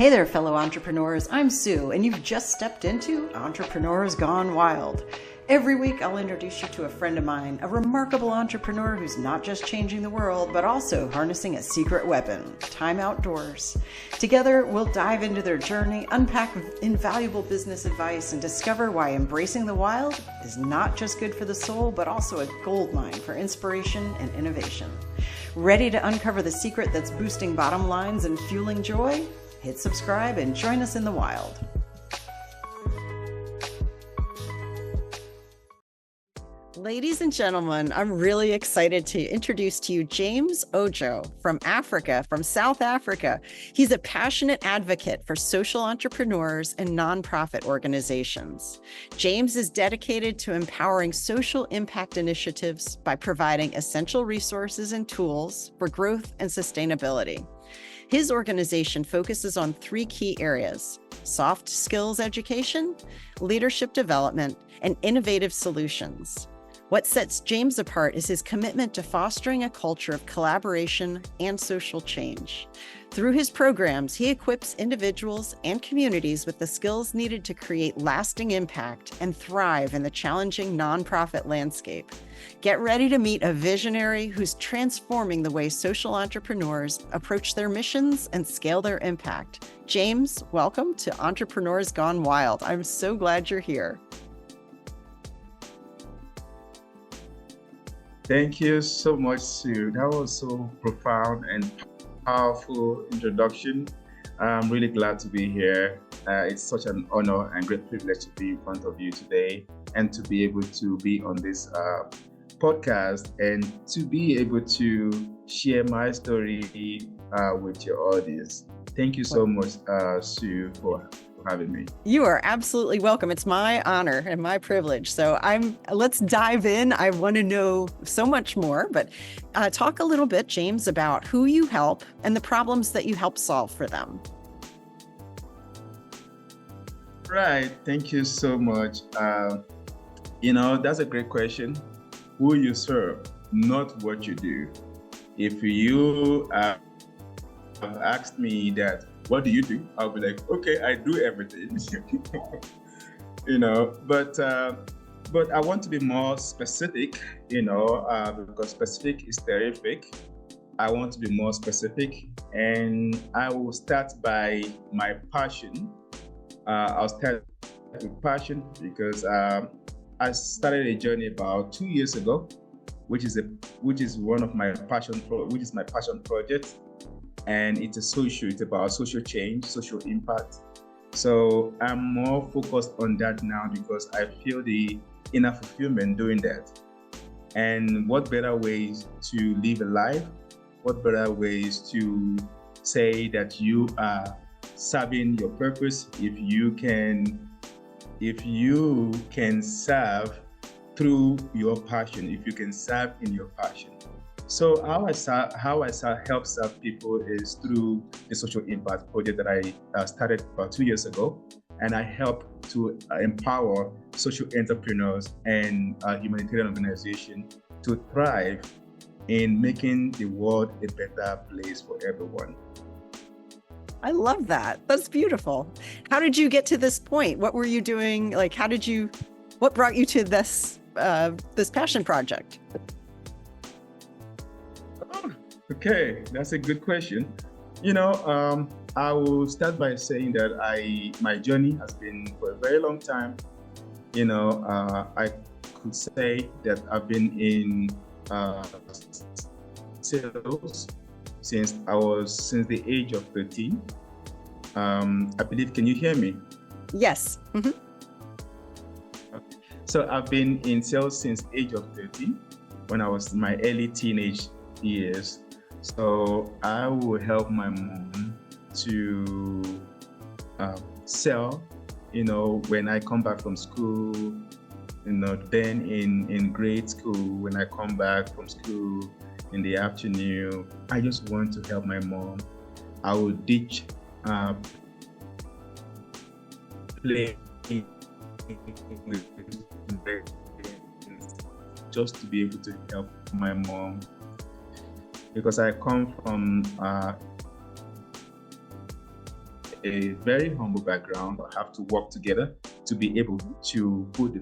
Hey there, fellow entrepreneurs. I'm Sue, and you've just stepped into Entrepreneurs Gone Wild. Every week, I'll introduce you to a friend of mine, a remarkable entrepreneur who's not just changing the world, but also harnessing a secret weapon, time outdoors. Together, we'll dive into their journey, unpack invaluable business advice, and discover why embracing the wild is not just good for the soul, but also a goldmine for inspiration and innovation. Ready to uncover the secret that's boosting bottom lines and fueling joy? Hit subscribe and join us in the wild. Ladies and gentlemen, I'm really excited to introduce to you James Ojo from South Africa. He's a passionate advocate for social entrepreneurs and nonprofit organizations. James is dedicated to empowering social impact initiatives by providing essential resources and tools for growth and sustainability. His organization focuses on three key areas: soft skills education, leadership development, and innovative solutions. What sets James apart is his commitment to fostering a culture of collaboration and social change. Through his programs, he equips individuals and communities with the skills needed to create lasting impact and thrive in the challenging nonprofit landscape. Get ready to meet a visionary who's transforming the way social entrepreneurs approach their missions and scale their impact. James, welcome to Entrepreneurs Gone Wild. I'm so glad you're here. Thank you so much, Sue. That was so profound and powerful introduction. I'm really glad to be here. It's such an honor and great privilege to be in front of you today and to be able to be on this podcast and to be able to share my story with your audience. Thank you so much, Sue, for having me. You are absolutely welcome. It's my honor and my privilege. So let's dive in. I want to know so much more, but talk a little bit, James, about who you help and the problems that you help solve for them. Right. Thank you so much. That's a great question. Who you serve, not what you do. If you have asked me that, what do you do? I'll be like, okay, I do everything. But I want to be more specific, because specific is terrific. I want to be more specific, and I will start by my passion. I'll start with passion because I started a journey about 2 years ago, which is one of my passion project. And it's about social change, social impact. So I'm more focused on that now because I feel the inner fulfillment doing that. And what better ways to live a life? What better ways to say that you are serving your purpose if you can serve through your passion, if you can serve in your passion. So how I help serve people is through the social impact project that I started about 2 years ago, and I help to empower social entrepreneurs and humanitarian organizations to thrive in making the world a better place for everyone. I love that. That's beautiful. How did you get to this point? What were you doing? What brought you to this passion project? Okay, that's a good question. I will start by saying that my journey has been for a very long time. I could say that I've been in sales since the age of 13. I believe, can you hear me? Yes. Mm-hmm. Okay. So I've been in sales since the age of 13 when I was in my early teenage years. So I will help my mom to sell, when I come back from school, then in grade school, when I come back from school in the afternoon, I just want to help my mom. I will ditch playing just to be able to help my mom. Because I come from a very humble background, have to work together to be able to put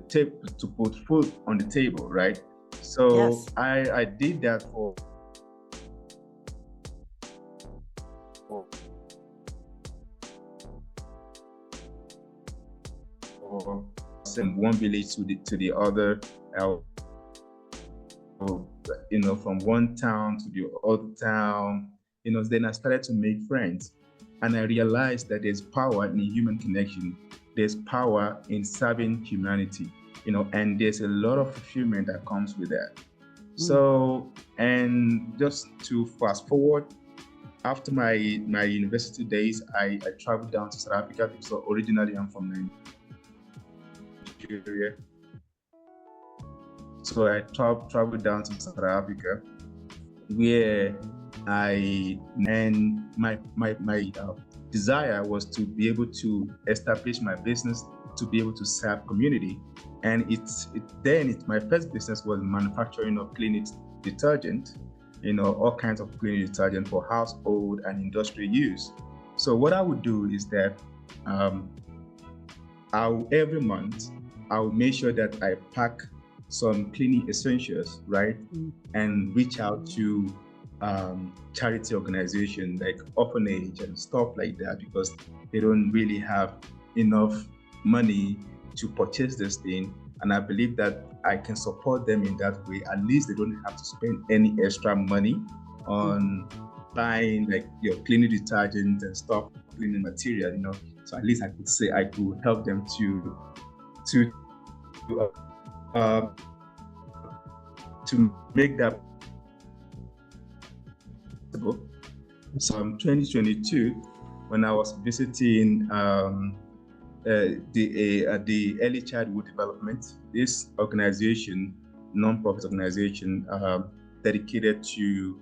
food on the table, right? So Yes. I did that for from one village to the other, uh, from one town to the other town. Then I started to make friends, and I realized that there's power in human connection. There's power in serving humanity, and there's a lot of fulfillment that comes with that. So, and just to fast forward, after my university days, I traveled down to South Africa because originally I'm from Nigeria. So I traveled down to South Africa, where my desire was to be able to establish my business, to be able to serve community. And my first business was manufacturing of cleaning detergent, all kinds of cleaning detergent for household and industrial use. So what I would do is that every month I will make sure that I pack some cleaning essentials, right? And reach out to charity organizations like orphanage and stuff like that, because they don't really have enough money to purchase this thing. And I believe that I can support them in that way. At least they don't have to spend any extra money on buying like your cleaning detergent and stuff, cleaning material, So at least I could say I could help them to make that possible. So in 2022, when I was visiting the Early Childhood Development, this organization, non-profit organization, dedicated to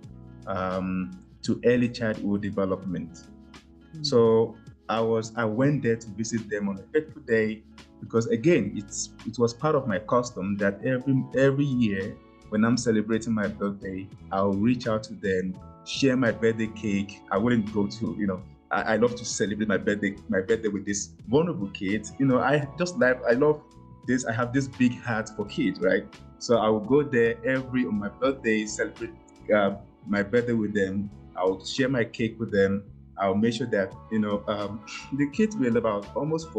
early childhood development. So I went there to visit them on a fateful day, because again, it was part of my custom that every year when I'm celebrating my birthday, I'll reach out to them, share my birthday cake. I wouldn't go to, I love to celebrate my birthday with this vulnerable kids. I love this. I have this big heart for kids, right? So I will go there on my birthday, celebrate my birthday with them. I'll share my cake with them. I'll make sure that, the kids will about almost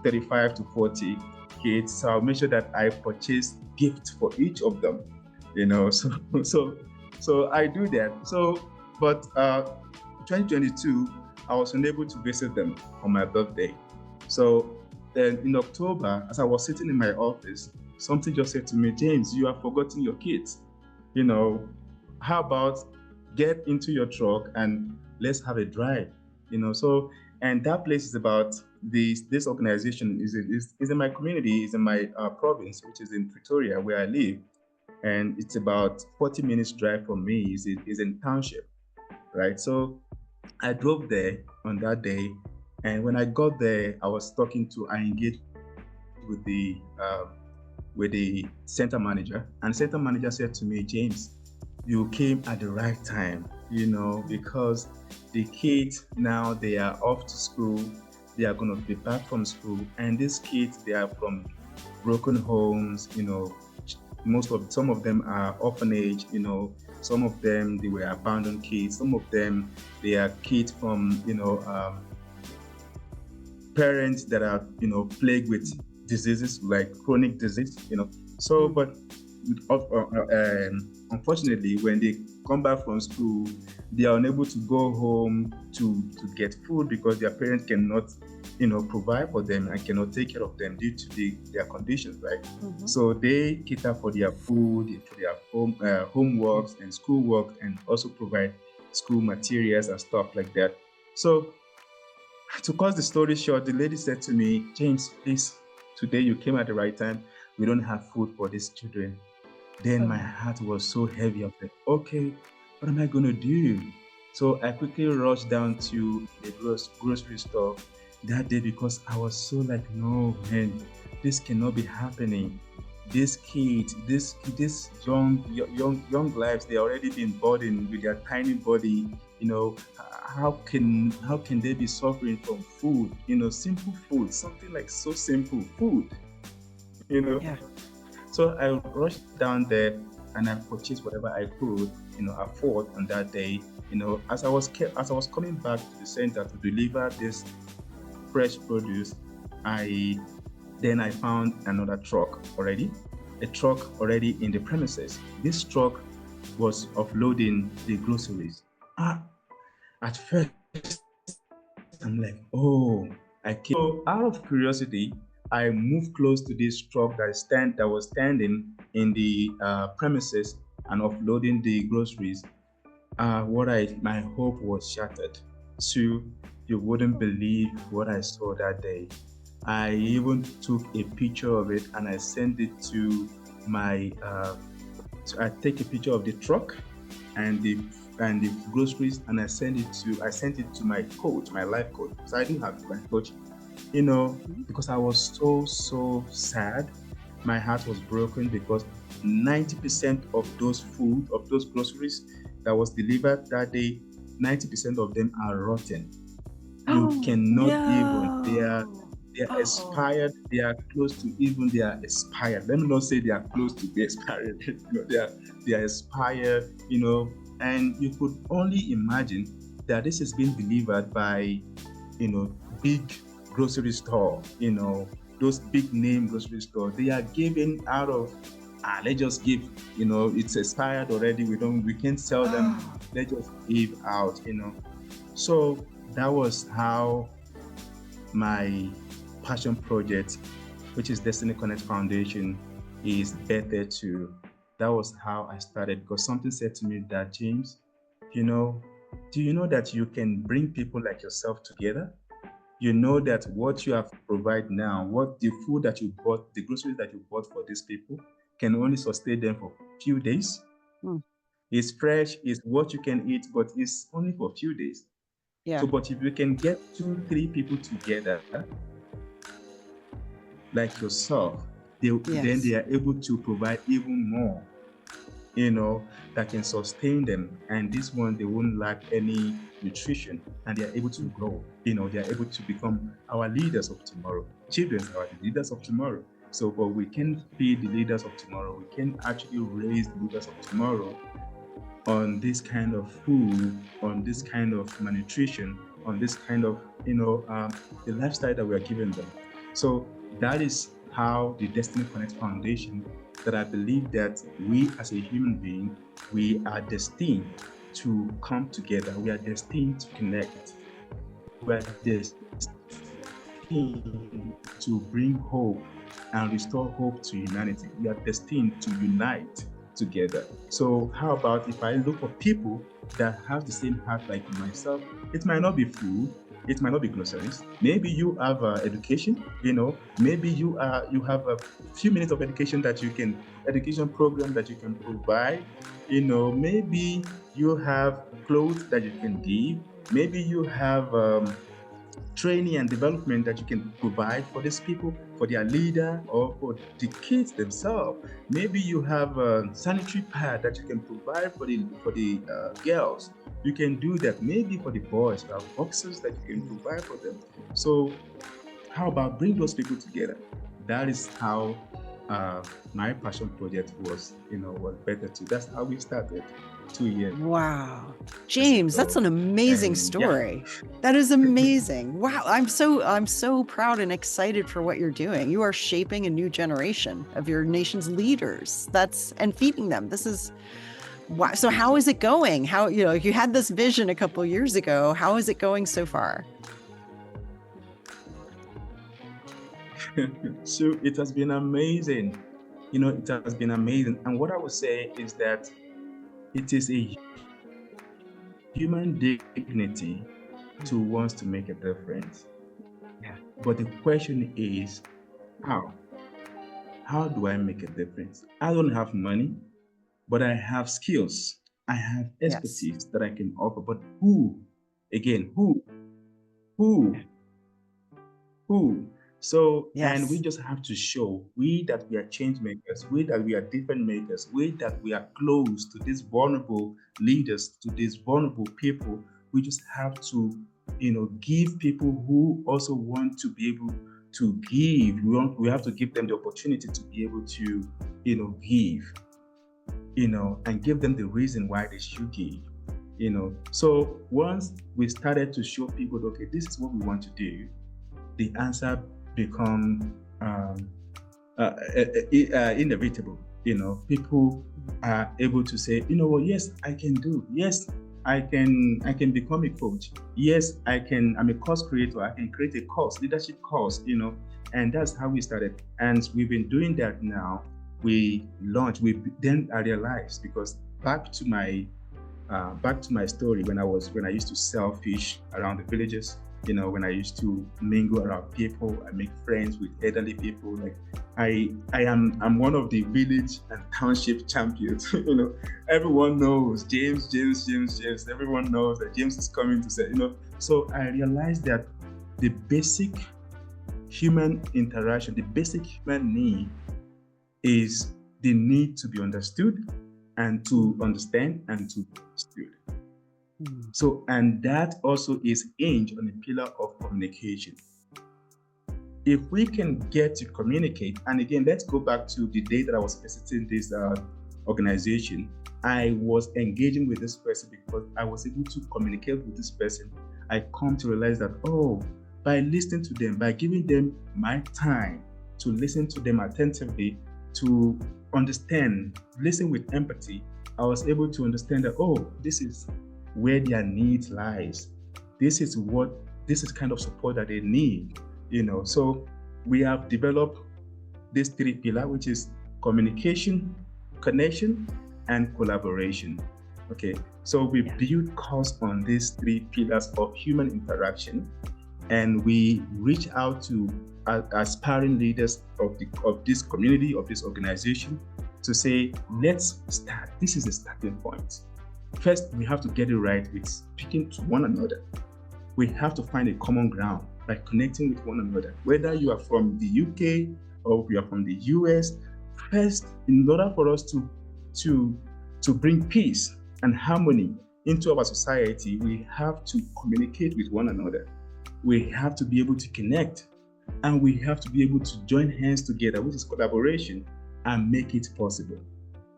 35 to 40 kids. So I'll make sure that I purchase gifts for each of them, so I do that. So, but 2022, I was unable to visit them on my birthday. So then in October, as I was sitting in my office, something just said to me, James, you have forgotten your kids. How about get into your truck and let's have a drive, So, and that place is about this organization is in my community, is in my province, which is in Pretoria, where I live. And it's about 40 minutes drive from me. Is in township, right? So I drove there on that day. And when I got there, I engaged with the center manager. And center manager said to me, James, you came at the right time, because the kids now, they are off to school. They are going to be back from school. And these kids, they are from broken homes, some of them are orphanage, some of them, they were abandoned kids. Some of them, they are kids from, parents that are, plagued with diseases like chronic disease, So, but unfortunately, when they come back from school, they are unable to go home to get food because their parents cannot, provide for them and cannot take care of them due to their conditions, right? So they cater for their food, for their homeworks and schoolwork, and also provide school materials and stuff like that. So to cut the story short, the lady said to me, James, please, today you came at the right time. We don't have food for these children. Then my heart was so heavy. I was like, okay, what am I going to do? So I quickly rushed down to the grocery store that day because I was so like, no, man, this cannot be happening. these kids, this young lives, they already been burdened with their tiny body. How can they be suffering from food? Simple food, something like so simple food. Yeah. So I rushed down there and I purchased whatever I could, afford on that day. As I was coming back to the center to deliver this fresh produce, I found another truck already, a truck already in the premises. This truck was offloading the groceries. At first, I'm like, oh, I came. So out of curiosity, I moved close to this truck that was standing in the premises and offloading the groceries. My hope was shattered. So you wouldn't believe what I saw that day. I even took a picture of it and I sent it to my. I take a picture of the truck and the groceries, and I sent it to my coach, my life coach. So I didn't have my coach, because I was so sad. My heart was broken because 90% of those groceries that was delivered that day, 90% of them are rotten. You cannot even. They are expired. They are close to even. They are expired. Let me not say they are close to be expired. They are expired. And you could only imagine that this is being delivered by, big grocery store. Those big name grocery store. They are giving out of. Let's just give. It's expired already. We can't sell them. Let's just give out. So that was how my passion project, which is Destiny Connect Foundation, is better too. That was how I started, because something said to me that, James, do you know that you can bring people like yourself together? You know that what you have to provide now, what the food that you bought, the groceries that you bought for these people can only sustain them for a few days. It's fresh, it's what you can eat, but it's only for a few days. Yeah. So, but if you can get 2-3 people together, like yourself, then they are able to provide even more, that can sustain them. And this one, they won't lack any nutrition, and they are able to grow. They are able to become our leaders of tomorrow. Children are the leaders of tomorrow. So, but we can feed the leaders of tomorrow. We can actually raise the leaders of tomorrow on this kind of food, on this kind of malnutrition, on this kind of, the lifestyle that we are giving them. So that is how the Destiny Connect Foundation, that I believe that we as a human being, we are destined to come together. We are destined to connect. We are destined to bring hope and restore hope to humanity. We are destined to unite together. So how about if I look for people that have the same heart like myself? It might not be food, it might not be groceries. Maybe you have education, maybe you have a few minutes of education program that you can provide. Maybe you have clothes that you can give. Maybe you have training and development that you can provide for these people, for their leader, or for the kids themselves. Maybe you have a sanitary pad that you can provide for the girls. You can do that. Maybe for the boys, you have boxes that you can provide for them. So how about bring those people together? That is how my passion project was better too. That's how we started 2 years. Wow. James, that's an amazing story. Yeah. That is amazing. Wow. I'm so proud and excited for what you're doing. You are shaping a new generation of your nation's leaders. And feeding them. This is wow. So how is it going? How, you had this vision a couple years ago. How is it going so far? So it has been amazing. It has been amazing. And what I would say is that it is a human dignity to want to make a difference. Yeah. But the question is, how? How do I make a difference? I don't have money, but I have skills. I have expertise that I can offer. But who? Again, who? So, and we Yes. just have to show we that we are change makers, we that we are different makers, we that we are close to these vulnerable leaders, to these vulnerable people. We just have to, give people who also want to be able to give. We have to give them the opportunity to be able to, give, and give them the reason why they should give. So once we started to show people, okay, this is what we want to do, the answer become inevitable. People are able to say, well, yes, I can do. Yes, I can become a coach. Yes, I can. I'm a course creator. I can create a course, leadership course. And that's how we started. And we've been doing that now. We launched. Then I realized, because back to my story, when I used to sell fish around the villages, when I used to mingle around people, I make friends with elderly people. Like I'm one of the village and township champions. Everyone knows James. Everyone knows that James is coming to say, So I realized that the basic human interaction, the basic human need is the need to be understood and to understand and to be understood. So, and that also is hinged on a pillar of communication. If we can get to communicate, and again, let's go back to the day that I was visiting this organization. I was engaging with this person because I was able to communicate with this person. I come to realize that, by listening to them, by giving them my time to listen to them attentively, to understand, listen with empathy, I was able to understand that, this is where their need lies. This is kind of support that they need, So we have developed these three pillars, which is communication, connection, and collaboration. Okay, so we build course on these three pillars of human interaction, and we reach out to aspiring leaders of this community, of this organization, to say, let's start. This is a starting point. First, we have to get it right with speaking to one another. We have to find a common ground by connecting with one another. Whether you are from the UK or you are from the US, first, in order for us to bring peace and harmony into our society, we have to communicate with one another. We have to be able to connect, and we have to be able to join hands together, which is collaboration, and make it possible.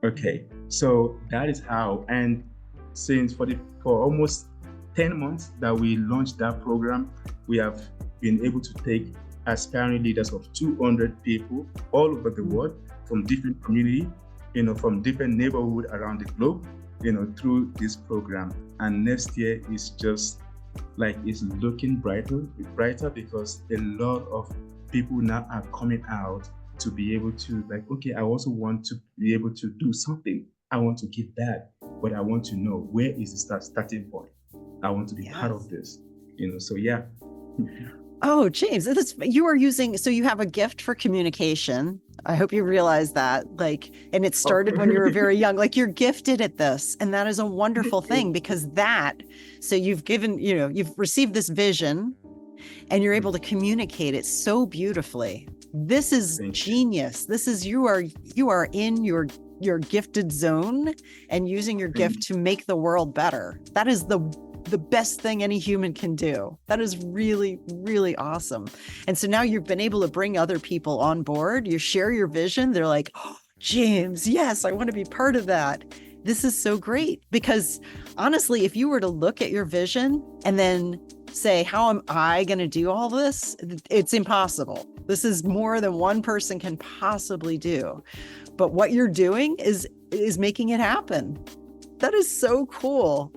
Okay, so that is how. And since for almost 10 months that we launched that program, we have been able to take aspiring leaders of 200 people all over the world, from different communities, from different neighborhoods around the globe, through this program. And next year is just like it's looking brighter because a lot of people now are coming out to be able to, like, okay, I also want to be able to do something. I want to give back, but I want to know where is the starting point. I want to be part of this, so yeah. Oh, James, you are using, so you have a gift for communication. I hope you realize that, and it started when you were very young, you're gifted at this. And that is a wonderful thing, because so you've given, you've received this vision and you're able to communicate it so beautifully. This is genius. This is, you are in your gifted zone and using your gift to make the world better. That is the best thing any human can do. That is really, really awesome. And so now you've been able to bring other people on board. You share your vision. They're like, oh, James, yes, I want to be part of that. This is so great, because honestly, if you were to look at your vision and then say, how am I going to do all this? It's impossible. This is more than one person can possibly do. But what you're doing is making it happen. That is so cool.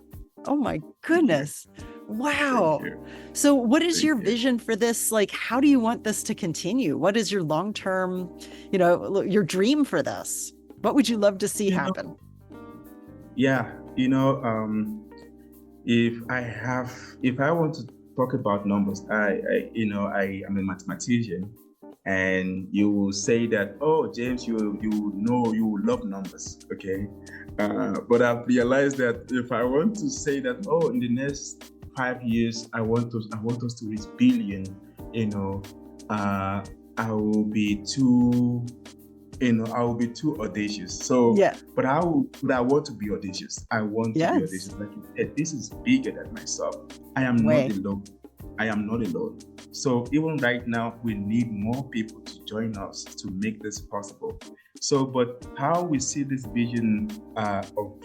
Oh my goodness. Wow. So what is your vision for this? How do you want this to continue? What is your long-term, your dream for this? What would you love to see happen? Yeah, if I want to talk about numbers, I am a mathematician, and you will say that, oh, James, you love numbers, okay? But I've realized that if I want to say that, in the next 5 years, I want us to reach billion, uh, I will be too, I will be too audacious. So, Yeah. but I want to be audacious. I want to be Yes. audacious. Like you said, this is bigger than myself. I am not Way. alone. I am not alone. So even right now, we need more people to join us to make this possible. So, but how we see this vision of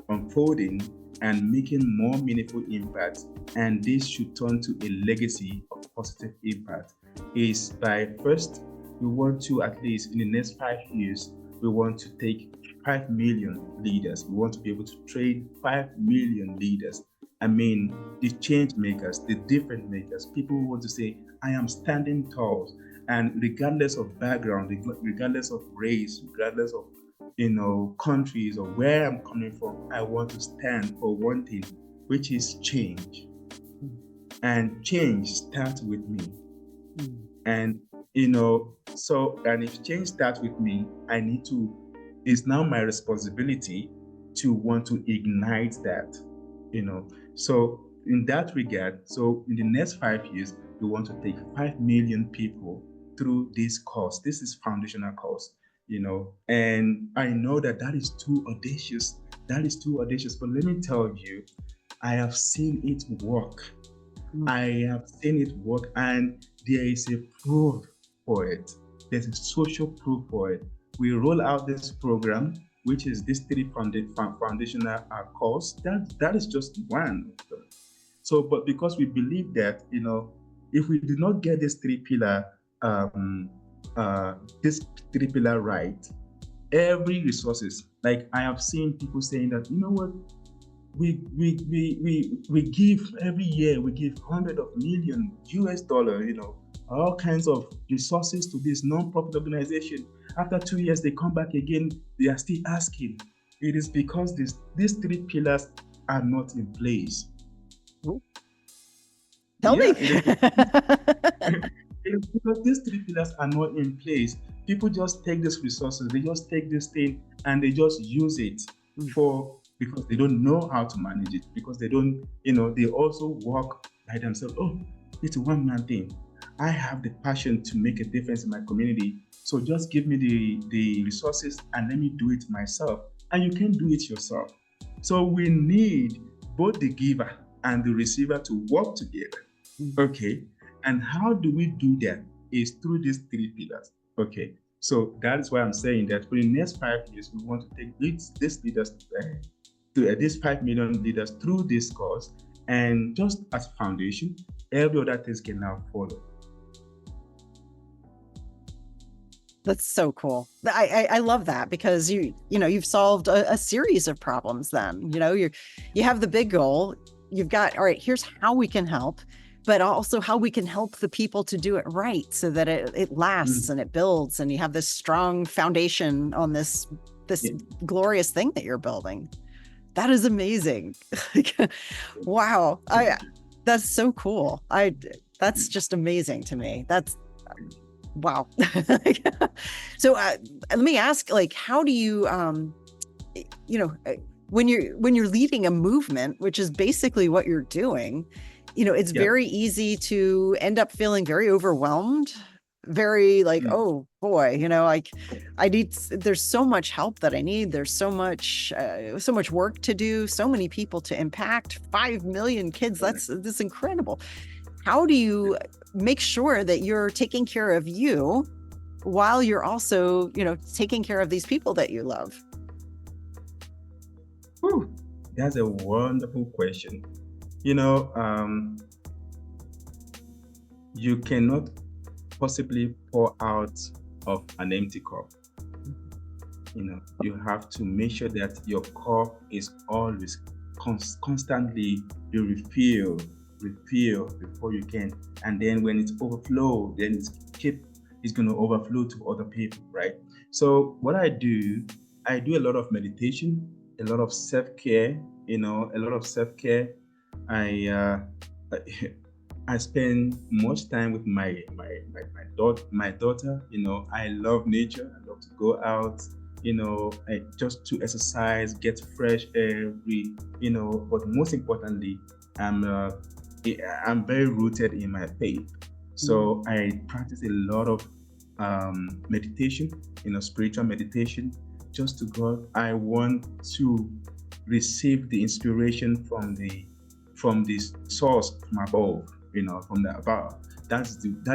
unfolding and making more meaningful impact, and this should turn to a legacy of positive impact, is by first, we want to, at least in the next 5 years, we want to take 5 million leaders. We want to be able to train 5 million leaders. I mean, the change makers, the difference makers, people who want to say, I am standing tall. And regardless of background, regardless of race, regardless of countries or where I'm coming from, I want to stand for one thing, which is change. And change starts with me. And and if change starts with me, it's now my responsibility to want to ignite that. So in that regard, so in the next 5 years, we want to take 5 million people through this course. This is foundational course, and I know that is too audacious. That is too audacious. But let me tell you, I have seen it work. I have seen it work, and there is a proof for it. There's a social proof for it. We roll out this program, which is this three foundational course. That is just one of them. So, but because we believe that, if we do not get this three pillar right, every resources, like I have seen people saying that, you know what, we give every year, we give hundreds of million US dollar, all kinds of resources to this non-profit organization. After 2 years, they come back again, they are still asking. It is because these three pillars are not in place. Tell me. It is because these three pillars are not in place. People just take these resources, they just take this thing and they just use it because they don't know how to manage it, because they don't, they also work by themselves. Oh, it's a one-man thing. I have the passion to make a difference in my community. So just give me the resources and let me do it myself. And you can do it yourself. So we need both the giver and the receiver to work together. Okay. And how do we do that? Is through these three pillars. Okay. So that is why I'm saying that for the next 5 years, we want to take these leaders to these 5 million leaders through this course, and just as a foundation, every other thing can now follow. That's so cool. I love that, because you've solved a series of problems. Then you have the big goal. You've got, all right, here's how we can help, but also how we can help the people to do it right, so that it lasts and it builds, and you have this strong foundation on this glorious thing that you're building. That is amazing. Wow. That's so cool. That's just amazing to me. That's wow. So let me ask, like, how do you, when you're leading a movement, which is basically what you're doing, it's very easy to end up feeling very overwhelmed, very like, oh boy, there's so much help that I need. There's so much work to do, so many people to impact, 5 million kids. That's incredible. How do you make sure that you're taking care of you while you're also, taking care of these people that you love? Whew, that's a wonderful question. You cannot possibly pour out of an empty cup. You have to make sure that your cup is always constantly you refill before you can. And then when it's overflow, then it's going to overflow to other people, right? So what I do a lot of meditation, a lot of self-care, I spend much time with my daughter. I love nature. I love to go out, just to exercise, get fresh air, but most importantly, I'm very rooted in my faith. So I practice a lot of meditation, spiritual meditation, just to God. I want to receive the inspiration from the source from above, from the above. That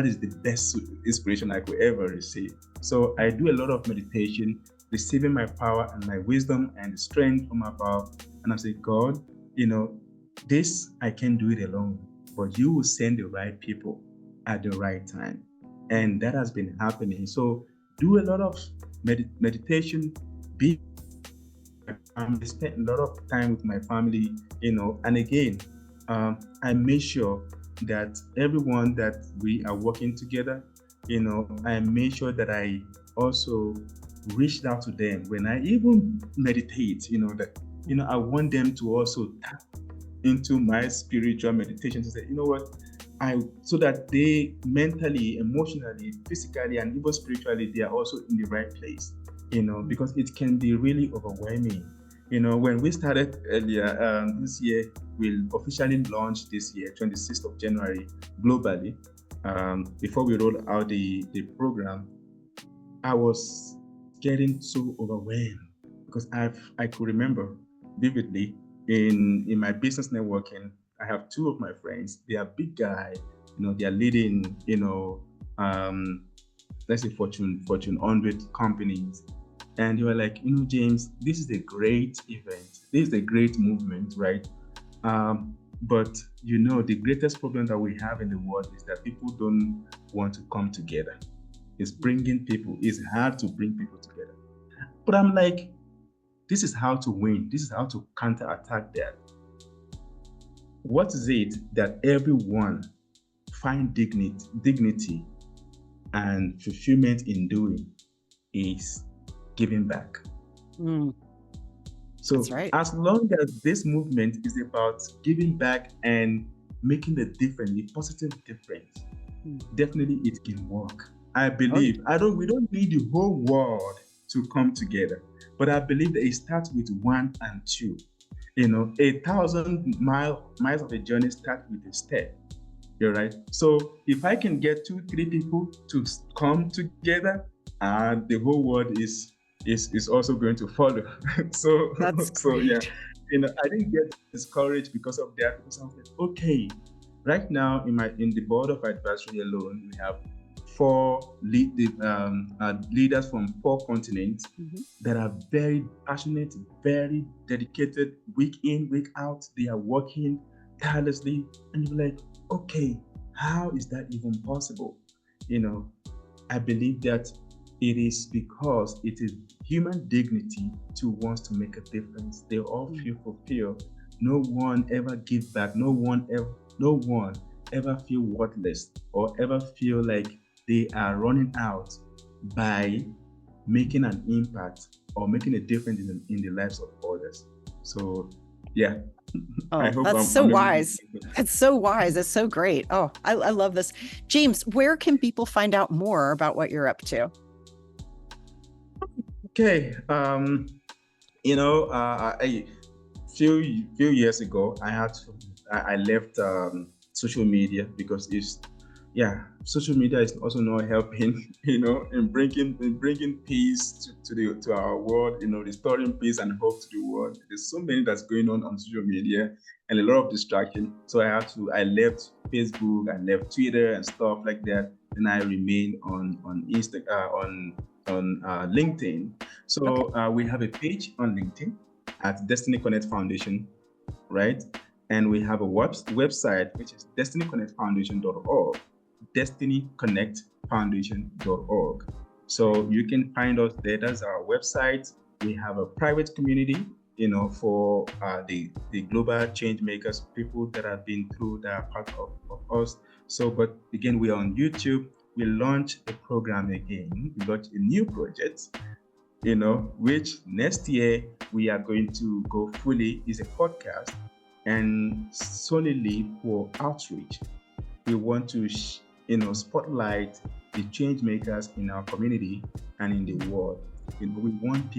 is the best inspiration I could ever receive. So I do a lot of meditation, receiving my power and my wisdom and the strength from above. And I say, God, this I can't do it alone, but you will send the right people at the right time. And that has been happening. So do a lot of meditation, be spend a lot of time with my family, and again, I make sure that everyone that we are working together, I make sure that I also reached out to them when I even meditate, I want them to also tap into my spiritual meditation to say, what, so that they mentally, emotionally, physically, and even spiritually, they are also in the right place, because it can be really overwhelming. When we started earlier this year, we'll officially launch this year, 26th of January, globally. Before we roll out the program, I was getting so overwhelmed because I could remember vividly in my business networking. I have two of my friends. They are big guys. They are leading, let's say Fortune 100 companies. And they were like, James, this is a great event. This is a great movement, right? But the greatest problem that we have in the world is that people don't want to come together. It's bringing people. It's hard to bring people together. But I'm like, this is how to win. This is how to counterattack that. What is it that everyone find dignity and fulfillment in doing is giving back. So that's right. As long as this movement is about giving back and making the difference, the positive difference, definitely it can work. I believe we don't need the whole world to come together, but I believe that it starts with 1 and 2. 1,000 miles of a journey starts with a step. You're right. So if I can get 2-3 people to come together, the whole world is also going to follow. So yeah, I didn't get discouraged because of that. Because I was like, okay, right now in the board of advisory alone, we have 4 leaders from 4 continents that are very passionate, very dedicated, week in, week out. They are working tirelessly, and you're like, okay, how is that even possible? I believe that it is because it is human dignity to want to make a difference. They all feel fulfilled. No one ever give back. No one ever feel worthless or ever feel like they are running out by making an impact or making a difference in the lives of others. So yeah. That's so wise. That's so wise. That's so great. Oh, I love this. James, where can people find out more about what you're up to? Okay. A few years ago, I left social media because social media is also not helping, in bringing peace to our world, restoring peace and hope to the world. There's so many that's going on social media and a lot of distraction. So I left Facebook, I left Twitter and stuff like that, and I remained on Instagram, on LinkedIn. So we have a page on LinkedIn at Destiny Connect Foundation, right? And we have a website, which is destinyconnectfoundation.org, destinyconnectfoundation.org. So you can find us there. That's our website. We have a private community, for the global change makers, people that have been through, that are part of us. So, but again, we are on YouTube. We launch a program again. We launch a new project, which next year we are going to go fully is a podcast and solely for outreach. We want to, spotlight the change makers in our community and in the world. We want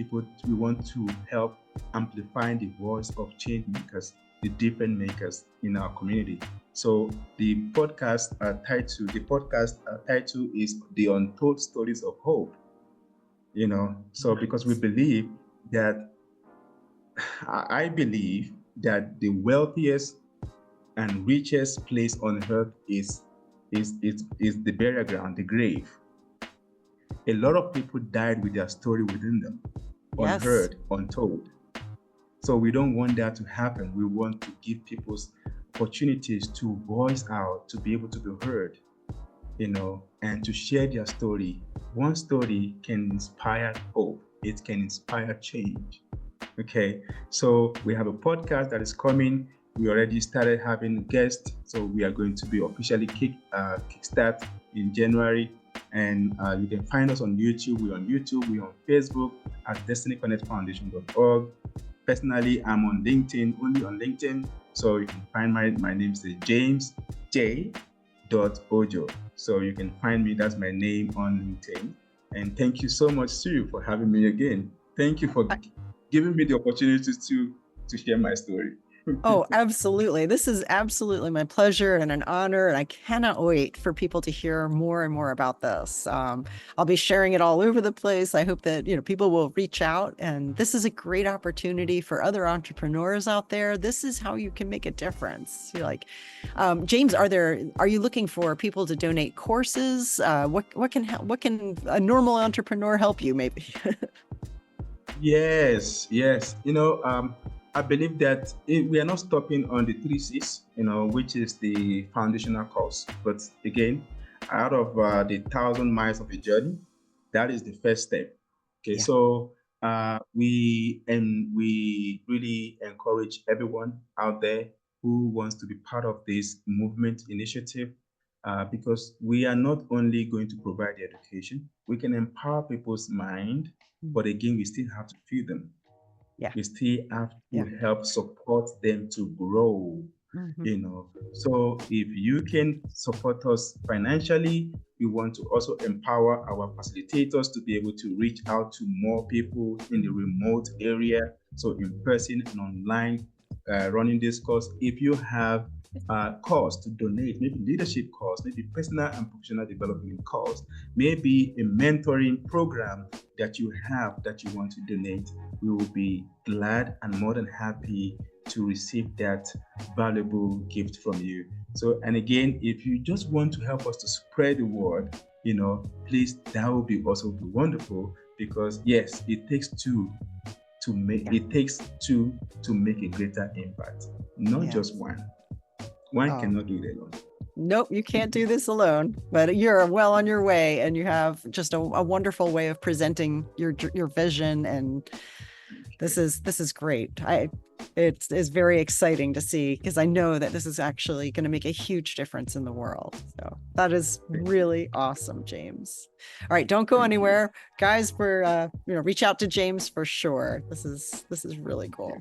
to help amplify the voice of change makers, the different makers in our community. So the podcast title is The Untold Stories of Hope. So because we believe that I believe that the wealthiest and richest place on earth is the burial ground, the grave. A lot of people died with their story within them, Yes. unheard, untold. So we don't want that to happen. We want to give people opportunities to voice out, to be able to be heard, and to share their story. One story can inspire hope. It can inspire change. Okay, so we have a podcast that is coming. We already started having guests, so we are going to be officially kickstart in January. And you can find us on YouTube. We're on YouTube. We're on Facebook at destinyconnectfoundation.org. Personally, I'm on LinkedIn, only on LinkedIn. So you can find my name is James J. Ojo. So you can find me. That's my name on LinkedIn. And thank you so much, Sue, for having me again. Thank you for giving me the opportunity to share my story. Oh, absolutely. This is absolutely my pleasure and an honor. And I cannot wait for people to hear more and more about this. I'll be sharing it all over the place. I hope that, people will reach out, and this is a great opportunity for other entrepreneurs out there. This is how you can make a difference. You're like, James, are you looking for people to donate courses? What can a normal entrepreneur help you maybe? Yes. I believe that we are not stopping on the 3 C's, which is the foundational course. But again, out of the 1,000 miles of a journey, that is the first step. Okay, Yeah. so we really encourage everyone out there who wants to be part of this movement initiative, because we are not only going to provide the education, we can empower people's mind, but again, we still have to feed them. Yeah. We still have Yeah. to help support them to grow. Mhm. So if you can support us financially, we want to also empower our facilitators to be able to reach out to more people in the remote area, so in person and online, running this course. If you have a cause to donate, maybe leadership course, maybe personal and professional development course, maybe a mentoring program that you have that you want to donate, we will be glad and more than happy to receive that valuable gift from you. So, and again, if you just want to help us to spread the word, please, that would be also be wonderful, because yes, it takes two to make a greater impact, not just one. One Oh, cannot do it alone. nope, you can't do this alone, but you're well on your way, and you have just a wonderful way of presenting your vision. And this is great. It's very exciting to see, because I know that this is actually going to make a huge difference in the world. So that is really awesome, James. All right, don't go anywhere, guys. Reach out to James for sure. This is really cool.